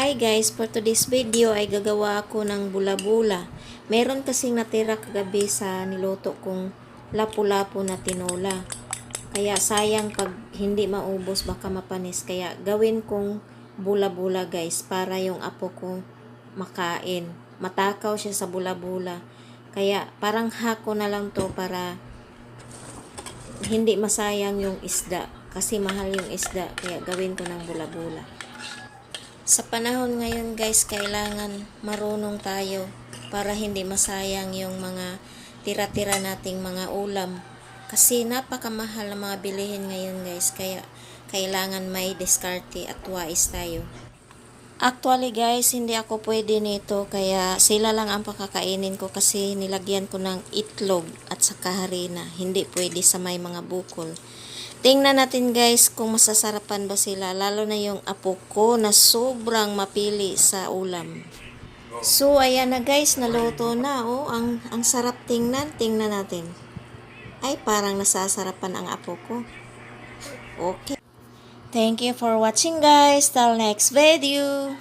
Hi guys, for today's video ay gagawa ako ng bula-bula. Meron kasing natira kagabi sa niluto kong lapu-lapu na tinola. Kaya sayang pag hindi maubos baka mapanis. Kaya gawin kong bula-bula guys para yung apo ko makain. Matakaw siya sa bula-bula. Kaya parang hako na lang to para hindi masayang yung isda. Kasi mahal yung isda. Kaya gawin ko ng bula-bula. Sa panahon ngayon guys, kailangan marunong tayo para hindi masayang yung mga tira-tira nating mga ulam. Kasi napakamahal ang mga bilihin ngayon guys, kaya kailangan may diskarte at wais tayo. Actually guys, hindi ako pwede nito kaya sila lang ang pakakainin ko kasi nilagyan ko ng itlog at saka harina. Hindi pwede sa may mga bukol. Tingnan natin guys kung masasarapan ba sila, lalo na yung apo ko na sobrang mapili sa ulam. So ayan na guys, naluto na. Oh, ang sarap tingnan. Tingnan natin. Ay, parang nasasarapan ang apo ko. Okay. Thank you for watching guys. Till next video.